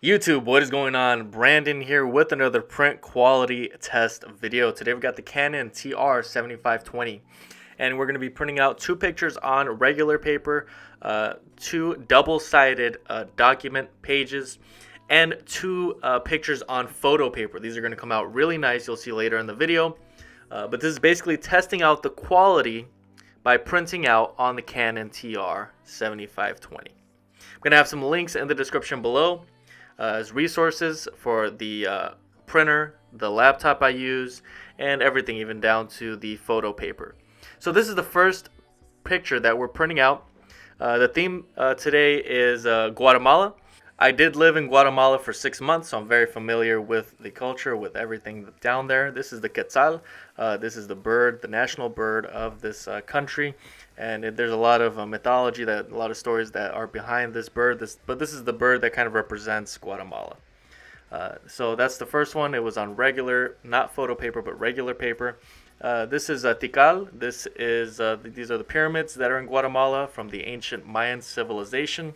YouTube, what is going on? Brandon here with another print quality test video. Today we've got the Canon TR7520 and we're going to be printing out two pictures on regular paper, two double-sided document pages, and two pictures on photo paper. These are going to come out really nice. You'll see later in the video. But this is basically testing out the quality by printing out on the Canon TR7520. I'm going to have some links in the description below as resources for the printer, the laptop I use, and everything, even down to the photo paper. So this is the first picture that we're printing out. The theme today is Guatemala. I did live in Guatemala for 6 months, so I'm very familiar with the culture, with everything down there. This is the quetzal. This is the bird, the national bird of this country. And there's a lot of mythology, a lot of stories that are behind this bird. But this is the bird that kind of represents Guatemala. So that's the first one. It was on regular, not photo paper, but regular paper. This is Tikal. These are the pyramids that are in Guatemala from the ancient Mayan civilization.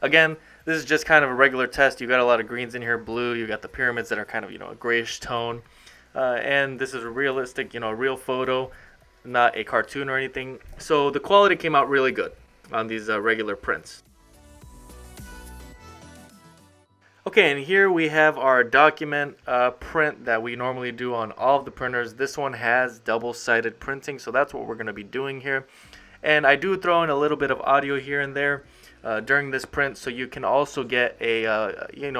Again, this is just kind of a regular test. You got a lot of greens in here, blue. You got the pyramids that are kind of, a grayish tone. And this is a realistic, a real photo, not a cartoon or anything. So the quality came out really good on these regular prints. Okay, and here we have our document print that we normally do on all of the printers. This one has double-sided printing, so that's what we're going to be doing here. And I do throw in a little bit of audio here and there during this print, so you can also get a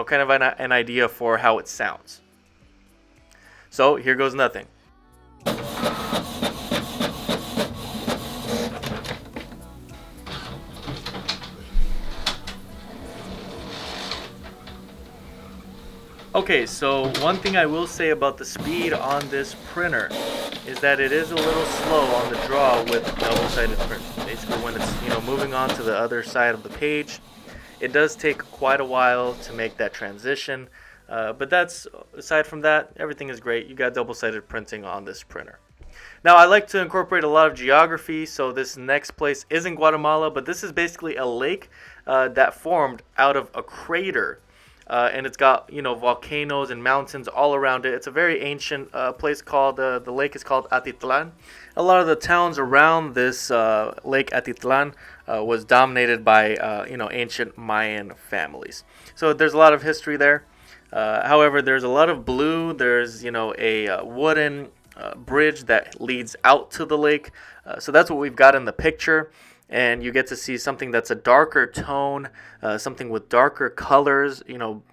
kind of an idea for how it sounds. So here goes nothing. Okay, so one thing I will say about the speed on this printer is that it is a little slow on the draw with double-sided print. Basically, when it's moving on to the other side of the page, it does take quite a while to make that transition. But aside from that, everything is great. You got double-sided printing on this printer. Now, I like to incorporate a lot of geography, so this next place is in Guatemala, but this is basically a lake that formed out of a crater. And it's got volcanoes and mountains all around it. It's a very ancient place called the lake is called Atitlan. A lot of the towns around this lake Atitlan was dominated by ancient Mayan families. So there's a lot of history there. However, there's a lot of blue. There's a wooden bridge that leads out to the lake. So that's what we've got in the picture. And you get to see something that's a darker tone, something with darker colors,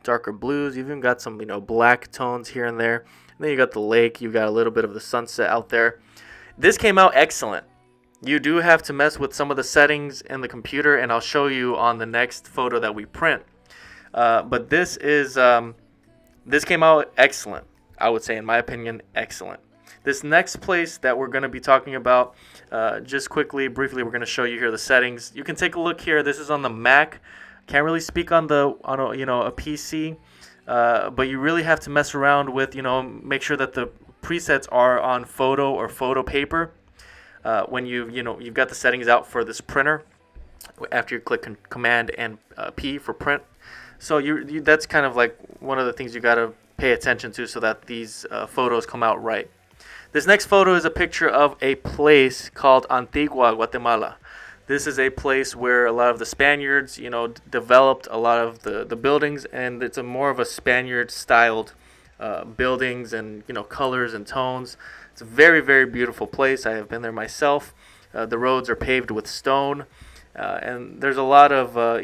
darker blues. You've even got some, black tones here and there. And then you got the lake. You got a little bit of the sunset out there. This came out excellent. You do have to mess with some of the settings in the computer, and I'll show you on the next photo that we print. But this came out excellent. I would say, in my opinion, excellent. This next place that we're going to be talking about, just briefly, we're going to show you here the settings. You can take a look here. This is on the Mac. Can't really speak on a PC, but you really have to mess around with, make sure that the presets are on photo or photo paper. When you've got the settings out for this printer, after you click Command and P for print. So that's kind of like one of the things you got to pay attention to so that these photos come out right. This next photo is a picture of a place called Antigua, Guatemala. This is a place where a lot of the Spaniards, developed a lot of the buildings, and it's more of a Spaniard-styled buildings and, colors and tones. It's a very, very beautiful place. I have been there myself. The roads are paved with stone, and there's a lot of,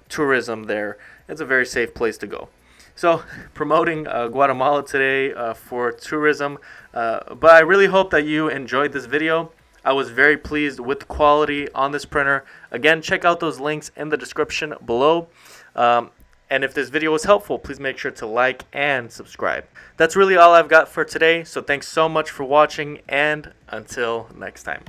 tourism there. It's a very safe place to go. So, promoting Guatemala today for tourism. But I really hope that you enjoyed this video. I was very pleased with the quality on this printer. Again, check out those links in the description below. And if this video was helpful, please make sure to like and subscribe. That's really all I've got for today. So thanks so much for watching, and until next time.